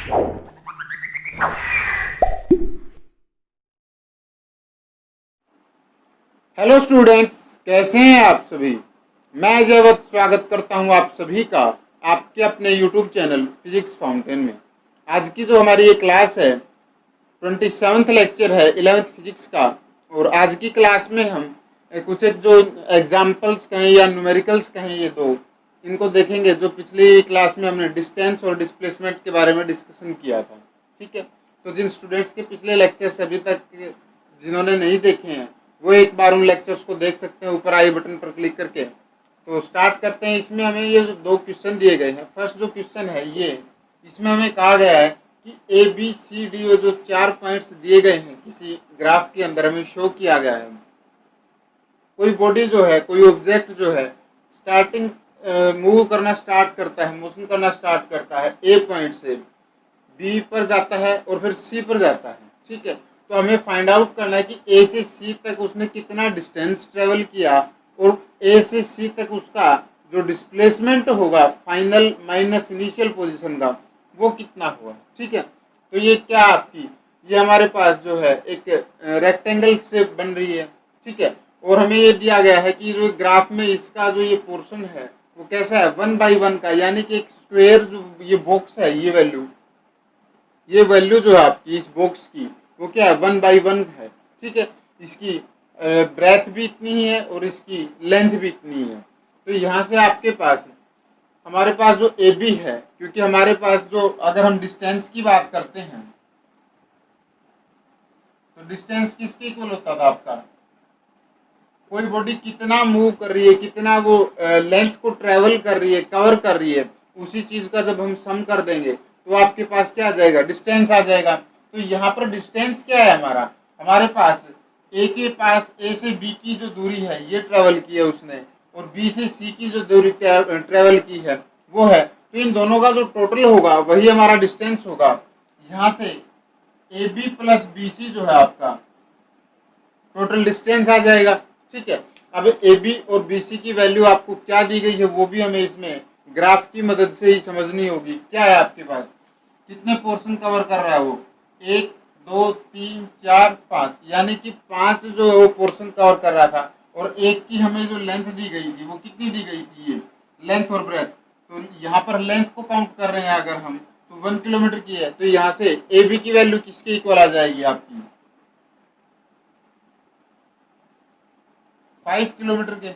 Hello students, कैसे हैं आप सभी। मैं अजय वत्स स्वागत करता हूं आप सभी का आपके अपने यूट्यूब चैनल फिजिक्स फाउंटेन में। आज की जो हमारी ये क्लास है 27th लेक्चर है 11th फिजिक्स का। और आज की क्लास में हम कुछ एक जो एग्जाम्पल्स कहें या न्यूमेरिकल्स कहें, ये दो इनको देखेंगे जो पिछली क्लास में हमने डिस्टेंस और डिस्प्लेसमेंट के बारे में डिस्कशन किया था। ठीक है, तो जिन स्टूडेंट्स के पिछले लेक्चर्स अभी तक जिन्होंने नहीं देखे हैं वो एक बार उन लेक्चर्स को देख सकते हैं ऊपर आई बटन पर क्लिक करके। तो स्टार्ट करते हैं। इसमें हमें ये जो दो क्वेश्चन दिए गए हैं, फर्स्ट जो क्वेश्चन है ये, इसमें हमें कहा गया है कि ए बी सी डी जो 4 पॉइंट्स दिए गए हैं किसी ग्राफ के अंदर हमें शो किया गया है। कोई बॉडी जो है, कोई ऑब्जेक्ट जो है स्टार्टिंग मूव करना स्टार्ट करता है, मोशन करना स्टार्ट करता है ए पॉइंट से, बी पर जाता है और फिर सी पर जाता है। ठीक है, तो हमें फाइंड आउट करना है कि ए से सी तक उसने कितना डिस्टेंस ट्रेवल किया और ए से सी तक उसका जो डिस्प्लेसमेंट होगा फाइनल माइनस इनिशियल पोजीशन का वो कितना हुआ। ठीक है, तो ये क्या आपकी ये हमारे पास जो है एक रेक्टेंगल से बन रही है। ठीक है, और हमें ये दिया गया है कि जो ग्राफ में इसका जो ये पोर्शन है वो कैसा है 1/1 का, यानी कि एक स्क्वायर जो ये बॉक्स है ये वैल्यू जो है आपकी इस बॉक्स की वो क्या है 1/1 है। ठीक है, इसकी ब्रेथ भी इतनी ही है और इसकी लेंथ भी इतनी ही है। तो यहाँ से आपके पास हमारे पास जो ए बी है, क्योंकि हमारे पास जो अगर हम डिस्टेंस की बात करते हैं तो डिस्टेंस किसके इक्वल होता था आपका, कोई बॉडी कितना मूव कर रही है, कितना वो लेंथ को ट्रेवल कर रही है, कवर कर रही है, उसी चीज का जब हम सम कर देंगे तो आपके पास क्या आ जाएगा, डिस्टेंस आ जाएगा। तो यहाँ पर डिस्टेंस क्या है हमारे पास ए के पास ए से बी की जो दूरी है ये ट्रेवल की है उसने, और बी से सी की जो दूरी ट्रेवल की है वो है। तो इन दोनों का जो टोटल होगा वही हमारा डिस्टेंस होगा। यहाँ से A B plus B C जो है आपका टोटल डिस्टेंस आ जाएगा। ठीक है, अब ए बी और बी सी की वैल्यू आपको क्या दी गई है वो भी हमें इसमें ग्राफ की मदद से ही समझनी होगी। क्या है आपके पास, कितने पोर्शन कवर कर रहा है वो, 1 2 3 4 5, यानी कि 5 जो है वो पोर्शन कवर कर रहा था। और एक की हमें जो लेंथ दी गई थी वो कितनी दी गई थी, ये लेंथ और ब्रेथ। तो यहाँ पर लेंथ को काउंट कर रहे हैं अगर हम तो 1 किलोमीटर की है, तो यहाँ से ए बी की वैल्यू किसके इक्वल आ जाएगी आपकी 5 किलोमीटर के।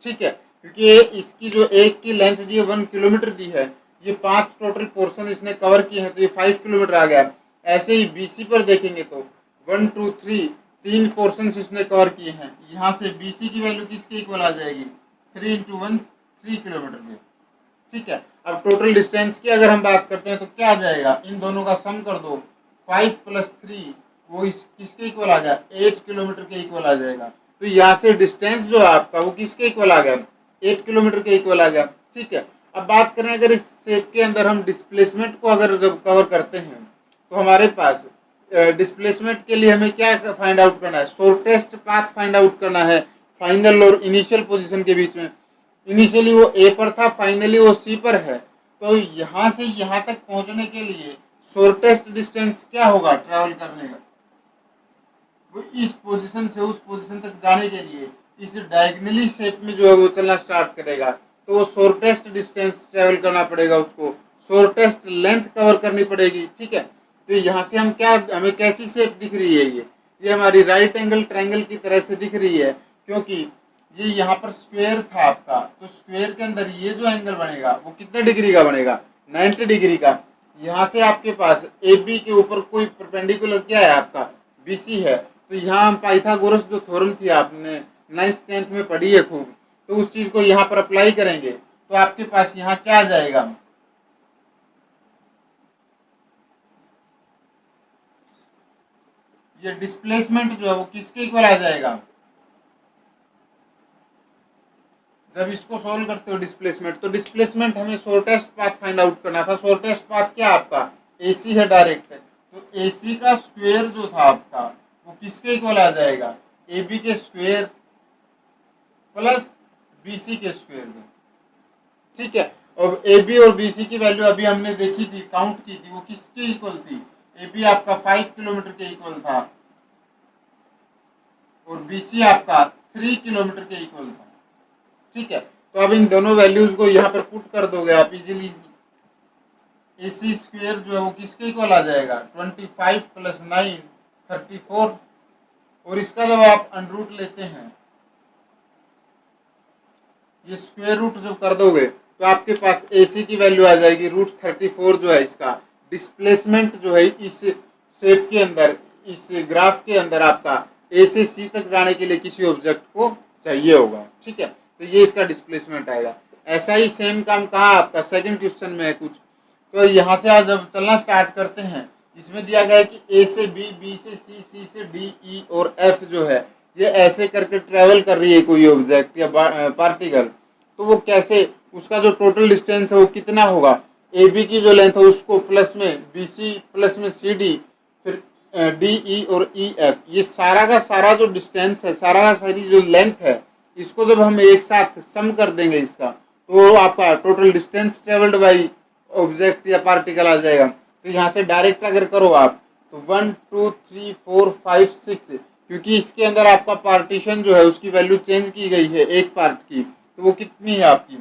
ठीक है, क्योंकि इसकी जो एक की लेंथ दी है 1 किलोमीटर दी है, ये 5 टोटल पोर्शन इसने कवर किए हैं तो ये 5 किलोमीटर आ गया। ऐसे ही बीसी पर देखेंगे तो 1 2 3 3 पोर्शन इसने कवर किए हैं, यहाँ से बीसी की वैल्यू किसके इक्वल आ जाएगी 3 × 1 3 किलोमीटर के। ठीक है, अब टोटल डिस्टेंस की अगर हम बात करते हैं तो क्या आ जाएगा, इन दोनों का सम कर दो, 5 + 3 वो किसके इक्वल आ गया 8 किलोमीटर के इक्वल आ जाएगा। तो यहाँ से डिस्टेंस जो है आपका वो किसके इक्वल आ गया 8 किलोमीटर के इक्वल आ गया। ठीक है, अब बात करें अगर इस शेप के अंदर हम डिस्प्लेसमेंट को अगर जब कवर करते हैं तो हमारे पास डिस्प्लेसमेंट के लिए हमें क्या फाइंड आउट करना है, शॉर्टेस्ट पाथ फाइंड आउट करना है फाइनल और इनिशियल पोजीशन के बीच में। इनिशियली वो ए पर था, फाइनली वो सी पर है, तो यहाँ से यहाँ तक पहुंचने के लिए शॉर्टेस्ट डिस्टेंस क्या होगा ट्रैवल करने का, वो इस पोजीशन से उस पोजीशन तक जाने के लिए इस डायगनली शेप में जो है वो चलना स्टार्ट करेगा। तो वो शॉर्टेस्ट डिस्टेंस ट्रेवल करना पड़ेगा उसको, शॉर्टेस्ट लेंथ कवर करनी पड़ेगी। ठीक है, तो यहाँ से हम क्या, हमें कैसी शेप दिख रही है, ये हमारी राइट एंगल ट्रायंगल की तरह से दिख रही है, क्योंकि ये यहाँ पर स्क्वायर था आपका, तो स्क्वायर के अंदर ये जो एंगल बनेगा वो कितने डिग्री का बनेगा 90 डिग्री का। यहाँ से आपके पास ए बी के ऊपर कोई परपेंडिकुलर क्या है आपका बी सी है, तो यहाँ हम पाइथागोरस जो थ्योरम थी आपने 9th 10th में पढ़ी है खूब, तो उस चीज को यहाँ पर अप्लाई करेंगे तो आपके पास यहाँ क्या आ जाएगा, ये डिस्प्लेसमेंट जो है वो किसके इक्वल आ जाएगा, जब इसको सॉल्व करते हो डिस्प्लेसमेंट, तो डिस्प्लेसमेंट हमें शॉर्टेस्ट पाथ फाइंड आउट करना था। शॉर्टेस्ट पाथ क्या आपका एसी है डायरेक्ट, तो एसी का स्क्वायर जो था आपका वो किसके इक्वल आ जाएगा ए बी के स्क्वायर प्लस बी सी के स्क्वायर में। ठीक है, और ए बी और बी सी की वैल्यू अभी हमने देखी थी, काउंट की थी, वो किसके इक्वल थी? ए बी आपका 5 किलोमीटर के इक्वल था और बी सी आपका 3 किलोमीटर के इक्वल था। ठीक है, तो अब इन दोनों वैल्यूज को यहाँ पर पुट कर दोगे आप इजीली। ए सी स्क्वेयर जो है वो किसके इक्वल आ जाएगा? 25 प्लस 9 34। और इसका जब आप अंडरूट लेते हैं, ये स्क्वायर रूट जब कर दोगे तो आपके पास AC की वैल्यू आ जाएगी √34 जो है इसका डिस्प्लेसमेंट जो है इस शेप के अंदर, इस ग्राफ के अंदर आपका A से C तक जाने के लिए किसी ऑब्जेक्ट को चाहिए होगा। ठीक है, तो ये इसका डिस्प्लेसमेंट आएगा। ऐसा ही सेम काम कहाँ आपका सेकंड क्वेश्चन में है कुछ। तो यहाँ से आज जब चलना स्टार्ट करते हैं, इसमें दिया गया है कि A से B, B से C, C से D, E और F जो है ये ऐसे करके ट्रेवल कर रही है कोई ऑब्जेक्ट या पार्टिकल। तो वो कैसे, उसका जो टोटल डिस्टेंस है वो कितना होगा? ए बी की जो लेंथ है उसको प्लस में बी सी प्लस में सी डी, फिर डी ई और ई एफ, ये सारा का सारा जो डिस्टेंस है, सारा का सारी जो लेंथ है, इसको जब हम एक साथ सम कर देंगे इसका, तो आपका total distance travelled by object या पार्टिकल आ जाएगा। तो यहाँ से डायरेक्ट अगर करो आप तो 1 2 3 4 5 6, क्योंकि इसके अंदर आपका पार्टीशन जो है उसकी वैल्यू चेंज की गई है एक पार्ट की, तो वो कितनी है आपकी?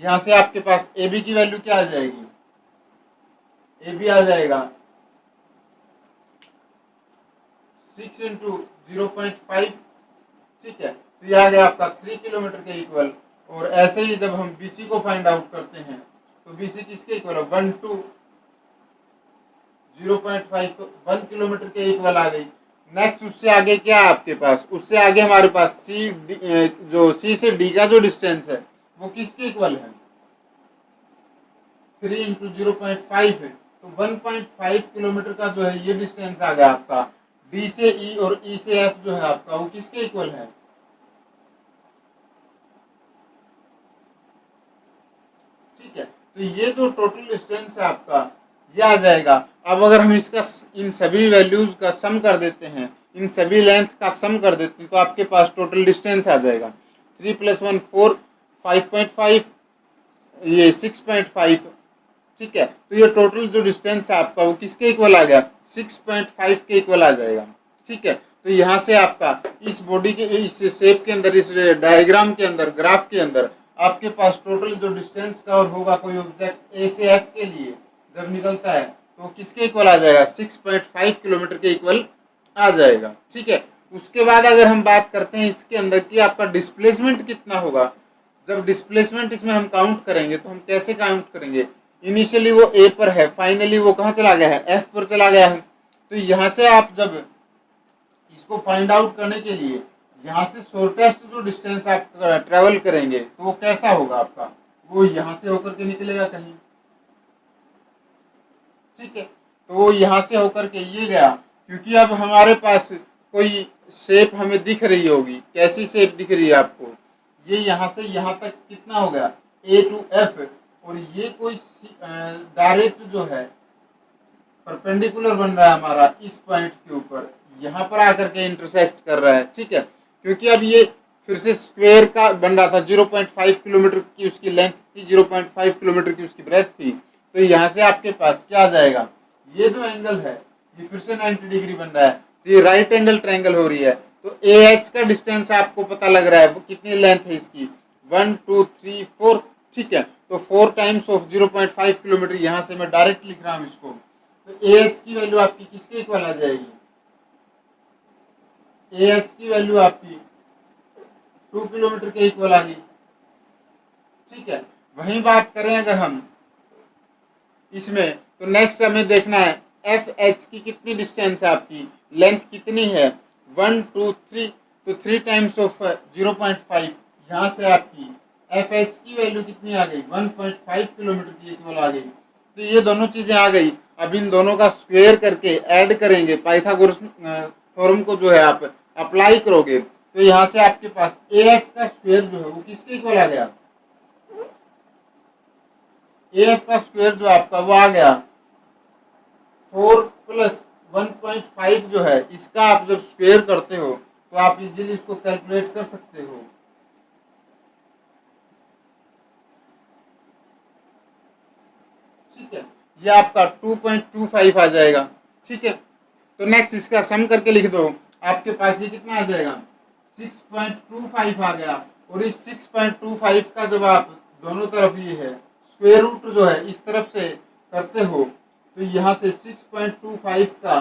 यहाँ से आपके पास ए बी की वैल्यू क्या आ जाएगी? ए बी आ जाएगा 6 इंटू 0.5। ठीक है, तो यह आ गया आपका 3 किलोमीटर के इक्वल। और ऐसे ही जब हम BC को फाइंड आउट करते हैं तो BC किसके इक्वल है? 1 टू 0.5, तो 1 किलोमीटर के इक्वल आ गई। नेक्स्ट उससे आगे क्या है आपके पास? उससे आगे हमारे पास जो C से D का जो डिस्टेंस है वो किसके इक्वल है? 3 इंटू 0.5 है, तो 1.5 किलोमीटर का जो है ये डिस्टेंस आ गया आपका। D से E और E से F जो है आपका वो किसके इक्वल है? ठीक है, तो ये जो टोटल डिस्टेंस है आपका ये आ जाएगा। अब अगर हम इसका इन सभी वैल्यूज का सम कर देते हैं, इन सभी लेंथ का सम कर देते हैं, तो आपके पास टोटल डिस्टेंस आ जाएगा 3 + 1 4 5.5, ये 6.5। ठीक है, तो ये टोटल जो डिस्टेंस है आपका वो किसके इक्वल आ गया? 6.5 के इक्वल आ जाएगा। ठीक है, तो यहाँ से आपका इस बॉडी के इस शेप के अंदर, इस डायग्राम के अंदर, ग्राफ के अंदर आपके पास टोटल जो डिस्टेंस कवर होगा कोई ऑब्जेक्ट ए से एफ के लिए जब निकलता है तो किसके इक्वल आ जाएगा? 6.5 किलोमीटर के इक्वल आ जाएगा। ठीक है, उसके बाद अगर हम बात करते हैं इसके अंदर कि आपका डिस्प्लेसमेंट कितना होगा, जब डिस्प्लेसमेंट इसमें हम काउंट करेंगे तो हम कैसे काउंट करेंगे? इनिशियली वो ए पर है, फाइनली वो कहाँ चला गया है? एफ पर चला गया है। तो यहाँ से आप जब इसको फाइंड आउट करने के लिए यहाँ से शॉर्टेस्ट जो डिस्टेंस आप ट्रेवल करेंगे तो वो कैसा होगा आपका? वो यहाँ से होकर के निकलेगा कहीं। ठीक है, तो वो यहाँ से होकर के ये गया, क्योंकि अब हमारे पास कोई शेप हमें दिख रही होगी। कैसी शेप दिख रही है आपको? ये यहाँ से यहाँ तक कितना हो गया? A to F, और ये कोई डायरेक्ट जो है परपेंडिकुलर बन रहा है हमारा इस पॉइंट के ऊपर, यहाँ पर आकर के इंटरसेक्ट कर रहा है। ठीक है, क्योंकि अब ये फिर से स्क्वायर का बन रहा था, 0.5 किलोमीटर की उसकी लेंथ थी, 0.5 किलोमीटर की उसकी ब्रेथ थी। तो यहाँ से आपके पास क्या आ जाएगा? ये जो एंगल है ये फिर से 90 डिग्री बन रहा है, तो ये राइट एंगल ट्रायंगल हो रही है। तो AH का डिस्टेंस आपको पता लग रहा है, वो कितनी लेंथ है इसकी? 1 2 3 4। ठीक है, तो 4 टाइम्स ऑफ 0.5 किलोमीटर, यहाँ से मैं डायरेक्ट लिख रहा हूँ इसको। तो AH की वैल्यू आपकी किसके इक्वल आ जाएगी? AH की वैल्यू आपकी 2 किलोमीटर के इक्वल आ गई। ठीक है, वही बात करें अगर हम इसमें, तो नेक्स्ट हमें देखना है FH की कितनी डिस्टेंस है आपकी, लेंथ कितनी है? 1 2 3, तो 3 टाइम्स ऑफ 0.5, यहाँ से आपकी FH की वैल्यू कितनी आ गई? 1.5 किलोमीटर की इक्वल आ गई। तो ये दोनों चीजें आ गई। अब इन दोनों का स्क्वायर करके ऐड करेंगे, पाइथागोरस थ्योरम को जो है आप अप्लाई करोगे, तो यहाँ से आपके पास AF का स्क्वायर जो है वो किसके इक्वल आ गया? AF का स्क्वायर जो आपका वो आ गया 4 + 1.5 जो है, इसका आप जब स्क्वायर करते हो तो आप इजीली इसको कैलकुलेट कर सकते हो। ठीक है, ये आपका 2.25 आ जाएगा। ठीक है, तो नेक्स्ट इसका सम करके लिख दो, आपके पास ये कितना आ जाएगा 6.25 आ गया। और इस 6.25 का जब आप दोनों तरफ ये है स्क्वायर रूट जो है इस तरफ से करते हो तो यहाँ से 6.25 का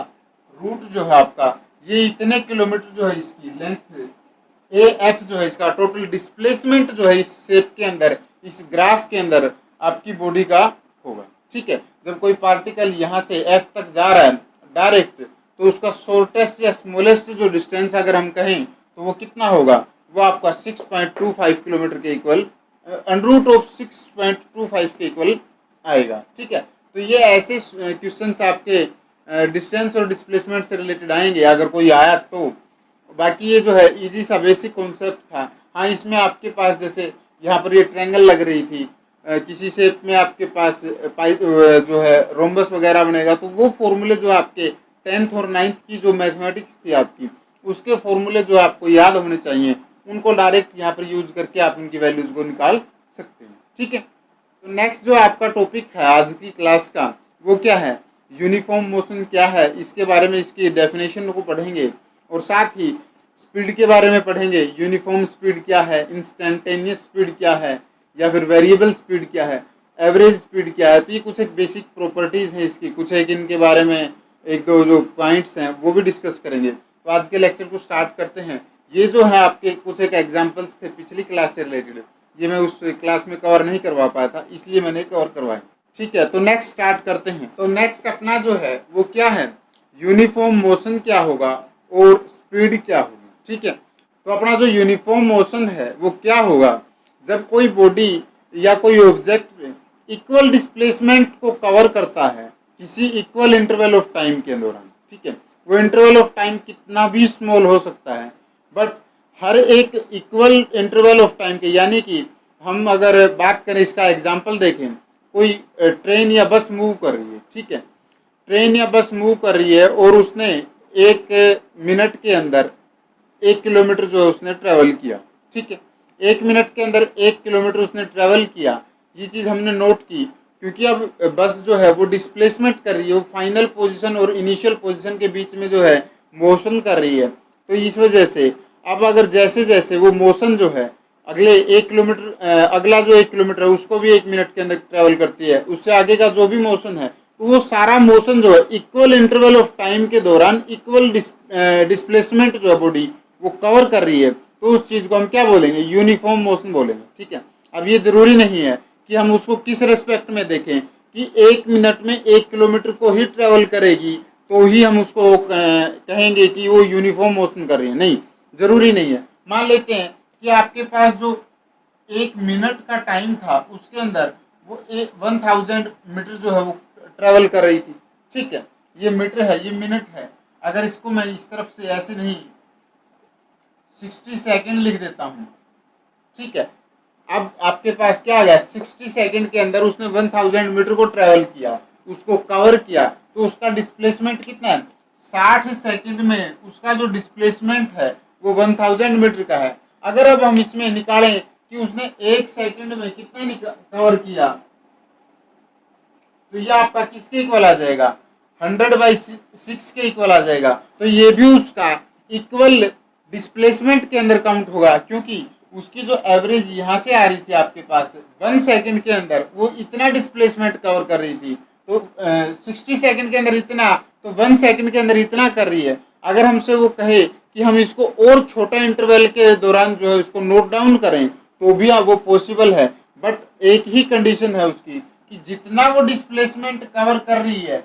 रूट जो है आपका ये इतने किलोमीटर जो है इसकी लेंथ ए एफ जो है इसका टोटल डिस्प्लेसमेंट जो है इस शेप के अंदर इस ग्राफ के अंदर आपकी बॉडी का होगा। ठीक है, जब कोई पार्टिकल यहाँ से एफ तक जा रहा है डायरेक्ट तो उसका शॉर्टेस्ट या स्मॉलेस्ट जो डिस्टेंस अगर हम कहें तो वो कितना होगा, वो आपका 6.25 किलोमीटर के इक्वल अंडर ऑफ 6.25 के इक्वल आएगा। ठीक है, तो ये ऐसे क्वेश्चंस आपके डिस्टेंस और डिस्प्लेसमेंट से रिलेटेड आएंगे अगर कोई आया तो। बाकी ये जो है इजी सा बेसिक कॉन्सेप्ट था। हाँ, इसमें आपके पास जैसे यहाँ पर ये ट्रायंगल लग रही थी, किसी शेप में आपके पास जो है रोम्बस वगैरह बनेगा तो वो फॉर्मूले जो आपके 10th और 9th की जो मैथमेटिक्स थी आपकी उसके फॉर्मूले जो आपको याद होने चाहिए उनको डायरेक्ट यहाँ पर यूज करके आप उनकी वैल्यूज को निकाल सकते हैं। ठीक है, तो नेक्स्ट जो आपका टॉपिक है आज की क्लास का वो क्या है, यूनिफॉर्म मोशन क्या है, इसके बारे में इसकी डेफिनेशन को पढ़ेंगे और साथ ही स्पीड के बारे में पढ़ेंगे। यूनिफॉर्म स्पीड क्या है, इंस्टेंटेनियस स्पीड क्या है या फिर वेरिएबल स्पीड क्या है, एवरेज स्पीड क्या है। तो ये कुछ एक बेसिक प्रॉपर्टीज हैं इसकी, कुछ एक इनके बारे में एक दो जो पॉइंट्स हैं वो भी डिस्कस करेंगे। तो आज के लेक्चर को स्टार्ट करते हैं। ये जो है आपके कुछ एक एग्जांपल्स थे पिछली क्लास से रिलेटेड, ये मैं उस क्लास में कवर नहीं करवा पाया था इसलिए मैंने कवर करवाया। ठीक है, तो नेक्स्ट स्टार्ट करते हैं। तो नेक्स्ट अपना जो है वो क्या है, यूनिफॉर्म मोशन क्या होगा और स्पीड क्या होगी। ठीक है, तो अपना जो यूनिफॉर्म मोशन है वो क्या होगा, जब कोई बॉडी या कोई ऑब्जेक्ट इक्वल डिस्प्लेसमेंट को कवर करता है किसी इक्वल इंटरवल ऑफ टाइम के दौरान। ठीक है, वो इंटरवल ऑफ टाइम कितना भी स्मॉल हो सकता है बट हर एक इक्वल इंटरवल ऑफ टाइम के, यानी कि हम अगर बात करें इसका एग्जांपल देखें, कोई ट्रेन या बस मूव कर रही है। ठीक है, ट्रेन या बस मूव कर रही है और उसने 1 मिनट के अंदर 1 किलोमीटर जो है उसने ट्रैवल किया। ठीक है, 1 मिनट के अंदर 1 किलोमीटर उसने ट्रैवल किया, ये चीज़ हमने नोट की क्योंकि अब बस जो है वो डिस्प्लेसमेंट कर रही है, वो फाइनल पोजीशन और इनिशियल पोजीशन के बीच में जो है मोशन कर रही है। तो इस वजह से अब अगर जैसे जैसे वो मोशन जो है अगले 1 किलोमीटर अगला जो 1 किलोमीटर है उसको भी 1 मिनट के अंदर ट्रैवल करती है, उससे आगे का जो भी मोशन है तो वो सारा मोशन जो है इक्वल इंटरवल ऑफ टाइम के दौरान इक्वल डिस्प्लेसमेंट जो है बॉडी वो कवर कर रही है। तो उस चीज़ को हम क्या बोलेंगे, यूनिफॉर्म मोशन बोलेंगे। ठीक है, अब ये जरूरी नहीं है कि हम उसको किस रेस्पेक्ट में देखें कि 1 मिनट में 1 किलोमीटर को ही ट्रेवल करेगी तो ही हम उसको कहेंगे कि वो यूनिफॉर्म मोशन कर रही है, नहीं, जरूरी नहीं है। मान लेते हैं कि आपके पास जो 1 मिनट का टाइम था उसके अंदर वो 1000 मीटर जो है वो ट्रेवल कर रही थी। ठीक है, ये मीटर है, ये मिनट है। अगर इसको मैं इस तरफ से ऐसे नहीं 60 सेकेंड लिख देता हूँ। ठीक है, अब आपके पास क्या आ गया, 60 सेकेंड के अंदर उसने 1000 मीटर को ट्रेवल किया, उसको कवर किया, तो उसका डिस्प्लेसमेंट कितना है, 60 सेकेंड में उसका जो डिस्प्लेसमेंट है वो 1000 मीटर का है। अगर अब हम इसमें निकालें कि उसने 1 सेकेंड में कितना कवर किया तो ये आपका किसके इक्वल आ जाएगा, 100/6 के इक्वल आ जाएगा। तो ये भी उसका इक्वल डिस्प्लेसमेंट के अंदर काउंट होगा क्योंकि उसकी जो एवरेज यहाँ से आ रही थी आपके पास 1 सेकंड के अंदर वो इतना डिस्प्लेसमेंट कवर कर रही थी, तो 60 सेकंड के अंदर इतना, तो 1 सेकंड के अंदर इतना कर रही है। अगर हमसे वो कहे कि हम इसको और छोटा इंटरवल के दौरान जो है उसको नोट डाउन करें तो भी वो पॉसिबल है, बट एक ही कंडीशन है उसकी कि जितना वो डिस्प्लेसमेंट कवर कर रही है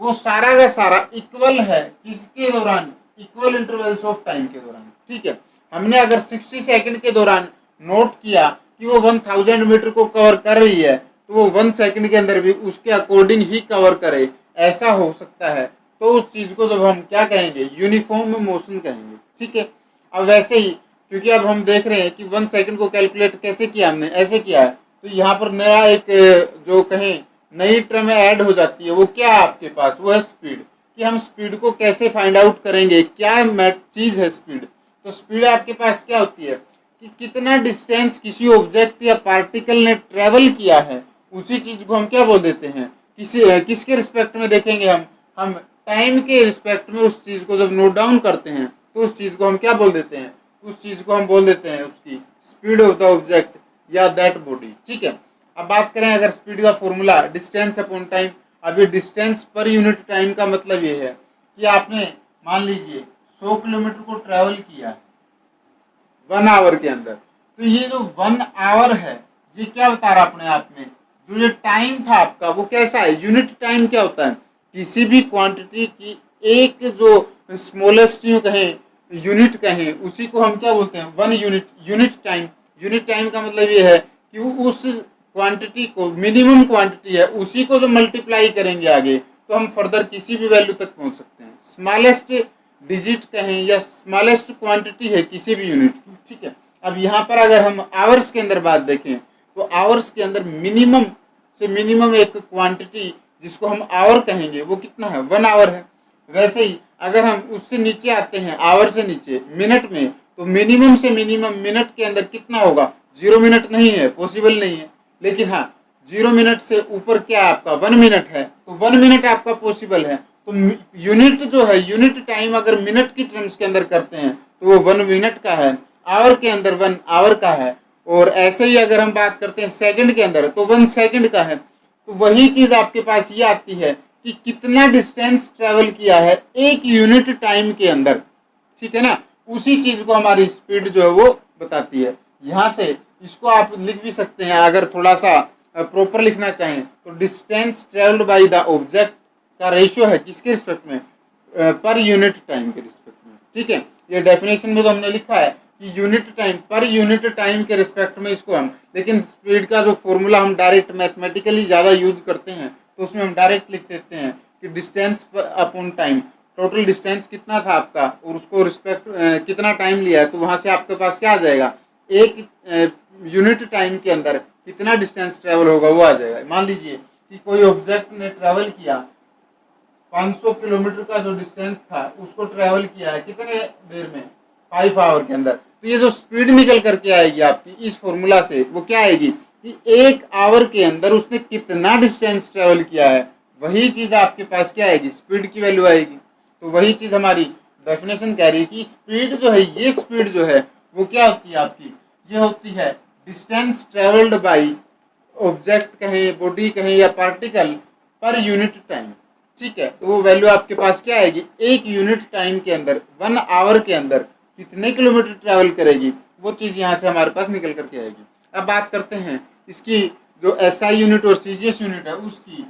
वो सारा का सारा इक्वल है किसके दौरान, इक्वल इंटरवल्स ऑफ टाइम के दौरान। ठीक है, हमने अगर 60 सेकंड के दौरान नोट किया कि वो 1000 मीटर को कवर कर रही है तो वो 1 सेकंड के अंदर भी उसके अकॉर्डिंग ही कवर करे, ऐसा हो सकता है। तो उस चीज को जब हम क्या कहेंगे, यूनिफॉर्म मोशन कहेंगे। ठीक है, अब वैसे ही क्योंकि अब हम देख रहे हैं कि 1 सेकंड को कैलकुलेट कैसे किया, हमने ऐसे किया है, तो यहाँ पर नया एक जो कहें नई टर्म ऐड हो जाती है, वो क्या है आपके पास, वो है स्पीड। कि हम स्पीड को कैसे फाइंड आउट करेंगे, क्या चीज है स्पीड। तो स्पीड आपके पास क्या होती है कि कितना डिस्टेंस किसी ऑब्जेक्ट या पार्टिकल ने ट्रेवल किया है उसी चीज को हम क्या बोल देते हैं, किसके रिस्पेक्ट में देखेंगे, हम टाइम के रिस्पेक्ट में उस चीज को जब नोट डाउन करते हैं तो उस चीज को हम क्या बोल देते हैं, उस चीज को हम बोल देते हैं उसकी स्पीड ऑफ द ऑब्जेक्ट या दैट बॉडी। ठीक है, अब बात करें अगर स्पीड का फॉर्मूला डिस्टेंस अपॉन टाइम। अभी डिस्टेंस पर यूनिट टाइम का मतलब ये है कि आपने मान लीजिए 100 किलोमीटर को ट्रेवल किया 1 आवर के अंदर, तो ये जो 1 आवर है ये क्या बता रहा अपने आप में, जो ये टाइम था आपका वो कैसा है, यूनिट टाइम क्या होता है, किसी भी क्वांटिटी की एक जो स्मॉलेस्ट यूं कहें यूनिट कहें उसी को हम क्या बोलते हैं, 1 unit. Unit time, unit time का मतलब ये है कि वो उस क्वांटिटी को, मिनिमम क्वांटिटी है उसी को जो मल्टीप्लाई करेंगे आगे तो हम फर्दर किसी भी वैल्यू तक पहुंच सकते हैं। स्मॉलेस्ट डिजिट कहें या स्मॉलेस्ट क्वांटिटी है किसी भी यूनिट की। ठीक है, अब यहाँ पर अगर हम आवर्स के अंदर बात देखें तो आवर्स के अंदर मिनिमम से मिनिमम एक क्वांटिटी जिसको हम आवर कहेंगे वो कितना है, 1 आवर है। वैसे ही अगर हम उससे नीचे आते हैं आवर से नीचे मिनट में, तो मिनिमम से मिनिमम मिनट के अंदर कितना होगा, 0 मिनट नहीं है, पॉसिबल नहीं है। लेकिन हाँ 0 मिनट से ऊपर क्या आपका 1 मिनट है, तो 1 मिनट आपका पॉसिबल है। तो यूनिट जो है, यूनिट टाइम अगर मिनट की टर्म्स के अंदर करते हैं तो वो 1 मिनट का है, आवर के अंदर 1 आवर का है, और ऐसे ही अगर हम बात करते हैं सेकंड के अंदर तो 1 सेकंड का है। तो वही चीज आपके पास ये आती है कि कितना डिस्टेंस ट्रेवल किया है एक यूनिट टाइम के अंदर। ठीक है ना, उसी चीज को हमारी स्पीड जो है वो बताती है। यहाँ से इसको आप लिख भी सकते हैं, अगर थोड़ा सा प्रॉपर लिखना चाहें तो distance travelled by the object का रेशियो है किसके रिस्पेक्ट में, पर यूनिट टाइम के रिस्पेक्ट में। ठीक है, ये डेफिनेशन में तो हमने लिखा है कि unit time, per unit time के रिस्पेक्ट में इसको हम, लेकिन स्पीड का जो फॉर्मूला हम डायरेक्ट मैथमेटिकली ज़्यादा यूज करते हैं तो उसमें हम डायरेक्ट लिख देते हैं कि distance upon time, total distance कितना था आपका और उसको रिस्पेक्ट कितना टाइम लिया है, तो वहाँ से आपके पास क्या आ जाएगा, एक यूनिट टाइम के अंदर कितना डिस्टेंस ट्रेवल होगा वो आ जाएगा। मान लीजिए कि कोई ऑब्जेक्ट ने ट्रेवल किया 500 किलोमीटर का जो डिस्टेंस था उसको ट्रेवल किया है कितने देर में, 5 आवर के अंदर। तो ये जो स्पीड निकल करके आएगी आपकी इस फॉर्मूला से वो क्या आएगी कि 1 आवर के अंदर उसने कितना डिस्टेंस ट्रेवल किया है, वही चीज आपके पास क्या आएगी, स्पीड की वैल्यू आएगी। तो वही चीज हमारी डेफिनेशन कह रही है कि स्पीड जो है, ये स्पीड जो है वो क्या होती है आपकी, ये होती है डिस्टेंस ट्रेवल्ड बाई ऑब्जेक्ट कहें, बॉडी कहें या पार्टिकल पर यूनिट टाइम। ठीक है, तो वो वैल्यू आपके पास क्या आएगी, एक यूनिट टाइम के अंदर 1 आवर के अंदर कितने किलोमीटर ट्रैवल करेगी, वो चीज़ यहाँ से हमारे पास निकल करके आएगी। अब बात करते हैं इसकी जो SI यूनिट और CGS यूनिट है उसकी।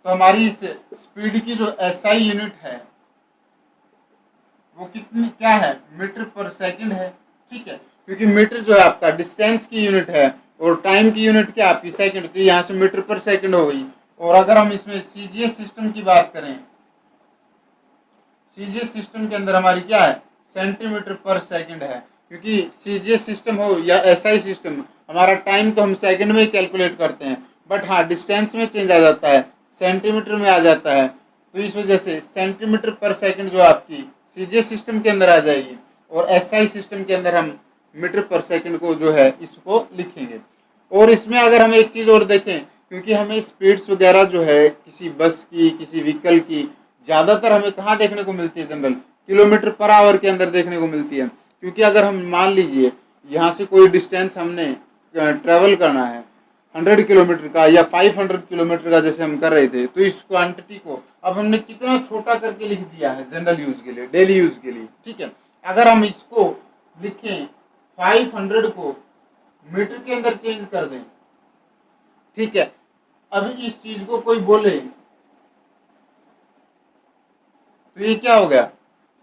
तो हमारी इस स्पीड की जो SI यूनिट है वो कितनी क्या है, मीटर पर सेकंड है। ठीक है, क्योंकि मीटर जो है आपका डिस्टेंस की यूनिट है और टाइम की यूनिट क्या आपकी सेकंड, तो यहाँ से मीटर पर सेकंड हो गई। और अगर हम इसमें CGS सिस्टम की बात करें, CGS सिस्टम के अंदर हमारी क्या है, सेंटीमीटर पर सेकंड है। क्योंकि CGS सिस्टम हो या SI सिस्टम, हमारा टाइम तो हम सेकंड में ही कैलकुलेट करते हैं, बट हाँ डिस्टेंस में चेंज आ जाता है, सेंटीमीटर में आ जाता है। तो इस वजह से सेंटीमीटर पर सेकंड जो आपकी CGS सिस्टम के अंदर आ जाएगी और SI सिस्टम के अंदर हम मीटर पर सेकंड को जो है इसको लिखेंगे। और इसमें अगर हम एक चीज़ और देखें, क्योंकि हमें स्पीड्स वगैरह जो है किसी बस की, किसी व्हीकल की, ज़्यादातर हमें कहाँ देखने को मिलती है, जनरल किलोमीटर पर आवर के अंदर देखने को मिलती है। क्योंकि अगर हम मान लीजिए यहाँ से कोई डिस्टेंस हमने ट्रैवल करना है 100 किलोमीटर का या 500 किलोमीटर का जैसे हम कर रहे थे, तो इस क्वांटिटी को अब हमने कितना छोटा करके लिख दिया है जनरल यूज के लिए, डेली यूज के लिए। ठीक है, अगर हम इसको लिखें 500 को मीटर के अंदर चेंज कर दें, ठीक है, अब इस चीज को कोई बोले तो ये क्या हो गया,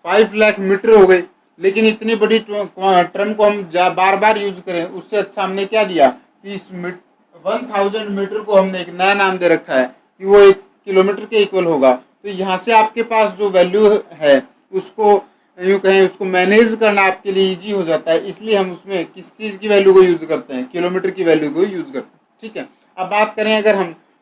5 लाख मीटर हो गई। लेकिन इतनी बड़ी टर्म को हम बार बार यूज करें, उससे अच्छा हमने क्या दिया कि इस 1000 मीटर को हमने एक नया नाम दे रखा है कि वो 1 किलोमीटर के इक्वल होगा। तो यहाँ से आपके पास जो वैल्यू है उसको यूँ कहें उसको मैनेज करना आपके लिए इजी हो जाता है, इसलिए हम उसमें किस चीज़ की वैल्यू को यूज करते हैं, किलोमीटर की वैल्यू को यूज करते हैं। ठीक है, अब बात करें अगर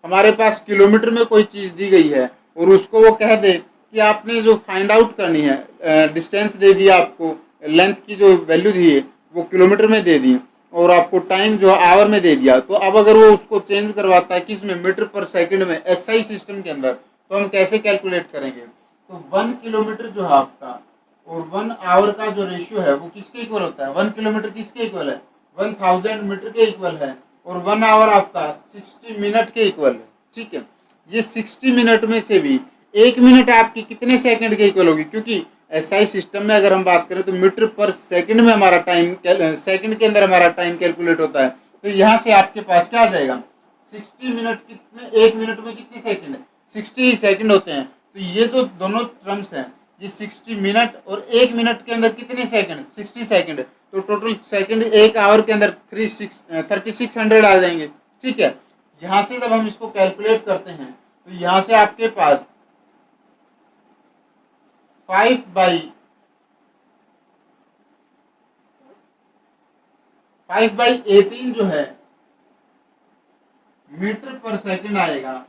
हमारे पास किलोमीटर में कोई चीज़ दी गई है और उसको वो कह दे कि आपने जो फाइंड आउट करनी है, डिस्टेंस दे दिया आपको, लेंथ की जो वैल्यू दी है वो किलोमीटर में दे दी, और आपको टाइम जो आवर में दे दिया, तो अब अगर वो उसको चेंज करवाता है किस में, मीटर पर सेकंड में, एसआई सिस्टम के अंदर, तो हम कैसे कैलकुलेट करेंगे? तो 1 किलोमीटर जो है आपका और 1 आवर का जो रेशियो है वो किसके इक्वल होता है? 1 किलोमीटर किसके इक्वल है? 1000 मीटर के इक्वल है, और 1 आवर आपका 60 मिनट के इक्वल है। ठीक है, ये 60 मिनट में से भी 1 मिनट आपकी कितने सेकंड के इक्वल होगी? क्योंकि एसआई सिस्टम में अगर हम बात करें तो मीटर पर सेकंड में हमारा टाइम, सेकंड के अंदर हमारा टाइम कैलकुलेट होता है। तो यहाँ से आपके पास क्या आ जाएगा? 60 मिनट कितने, 1 मिनट में कितने सेकंड है? 60 सेकंड होते हैं। तो ये जो दोनों टर्म्स हैं, ये 60 मिनट और 1 मिनट के अंदर कितने सेकंड? 60 सेकंड। तो टोटल सेकंड 1 आवर के अंदर 3600 आ जाएंगे। ठीक है, यहाँ से जब हम इसको कैलकुलेट करते हैं तो यहाँ से आपके पास 5/18 जो है मीटर पर सेकंड आएगा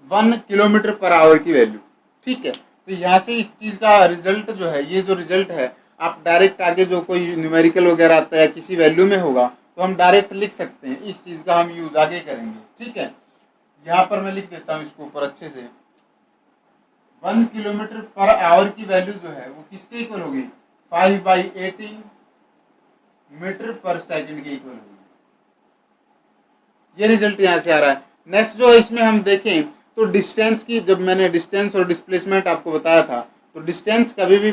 1 किलोमीटर पर आवर की वैल्यू। ठीक है, तो यहाँ से इस चीज का रिजल्ट जो है, ये जो रिजल्ट है आप डायरेक्ट आगे जो कोई न्यूमेरिकल वगैरह आता है किसी वैल्यू में होगा तो हम डायरेक्ट लिख सकते हैं। इस चीज का हम यूज आगे करेंगे। ठीक है, यहाँ पर मैं लिख देता हूँ इसको ऊपर अच्छे से। 1 किलोमीटर पर आवर की वैल्यू जो है वो किसके इक्वल होगी? 5/18 मीटर पर सेकंड के इक्वल होगी। ये रिजल्ट यहाँ से आ रहा है। नेक्स्ट जो इसमें हम देखें तो डिस्टेंस की, जब मैंने डिस्टेंस और डिस्प्लेसमेंट आपको बताया था तो डिस्टेंस कभी भी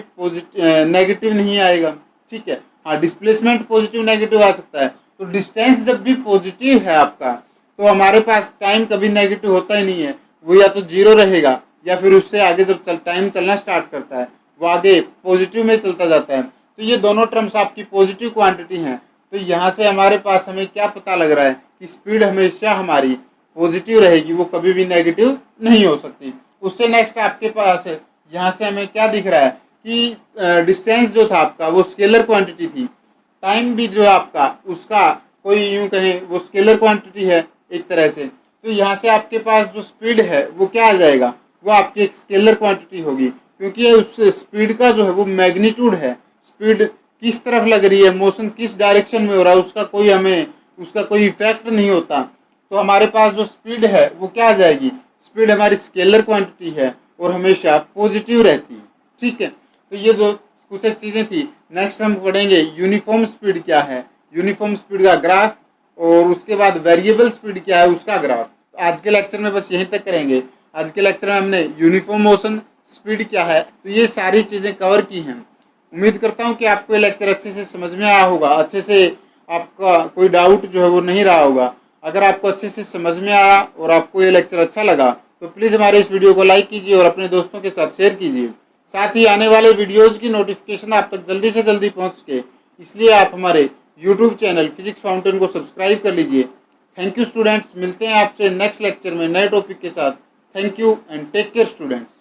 नेगेटिव नहीं आएगा। ठीक है, हाँ डिस्प्लेसमेंट पॉजिटिव नेगेटिव आ सकता है। तो डिस्टेंस जब भी पॉजिटिव है आपका तो हमारे पास टाइम कभी नेगेटिव होता ही नहीं है, वो या तो 0 रहेगा या फिर उससे आगे जब टाइम चलना स्टार्ट करता है वो आगे पॉजिटिव में चलता जाता है। तो ये दोनों टर्म्स आपकी पॉजिटिव क्वांटिटी हैं। तो यहाँ से हमारे पास हमें क्या पता लग रहा है कि स्पीड हमेशा हमारी पॉजिटिव रहेगी, वो कभी भी नेगेटिव नहीं हो सकती। उससे नेक्स्ट आपके पास यहाँ से हमें क्या दिख रहा है कि डिस्टेंस जो था आपका वो स्केलर क्वांटिटी थी, टाइम भी जो है आपका उसका कोई यूं कहें वो स्केलर क्वांटिटी है एक तरह से। तो यहाँ से आपके पास जो स्पीड है वो क्या आ जाएगा? वो आपकी एक स्केलर क्वांटिटी होगी, क्योंकि उस स्पीड का जो है वो मैग्नीट्यूड है। स्पीड किस तरफ लग रही है, मोशन किस डायरेक्शन में हो रहा है, उसका कोई इफेक्ट नहीं होता। तो हमारे पास जो स्पीड है वो क्या आ जाएगी? स्पीड हमारी स्केलर क्वांटिटी है और हमेशा पॉजिटिव रहती है। ठीक है, तो ये जो कुछ एक चीज़ें थी। नेक्स्ट हम पढ़ेंगे यूनिफॉर्म स्पीड क्या है, यूनिफॉर्म स्पीड का ग्राफ, और उसके बाद वेरिएबल स्पीड क्या है उसका ग्राफ। तो आज के लेक्चर में बस यहीं तक करेंगे। आज के लेक्चर में हमने यूनिफॉर्म मोशन स्पीड क्या है तो ये सारी चीज़ें कवर की हैं। उम्मीद करता हूँ कि आपको ये लेक्चर अच्छे से समझ में आया होगा, अच्छे से आपका कोई डाउट जो है वो नहीं रहा होगा। अगर आपको अच्छे से समझ में आया और आपको ये लेक्चर अच्छा लगा तो प्लीज़ हमारे इस वीडियो को लाइक कीजिए और अपने दोस्तों के साथ शेयर कीजिए। साथ ही आने वाले वीडियोज़ की नोटिफिकेशन आप तक जल्दी से जल्दी पहुँच सके, इसलिए आप हमारे यूट्यूब चैनल फिजिक्स फाउंटेन को सब्सक्राइब कर लीजिए। थैंक यू स्टूडेंट्स, मिलते हैं आपसे नेक्स्ट लेक्चर में नए टॉपिक के साथ। Thank you and take care students.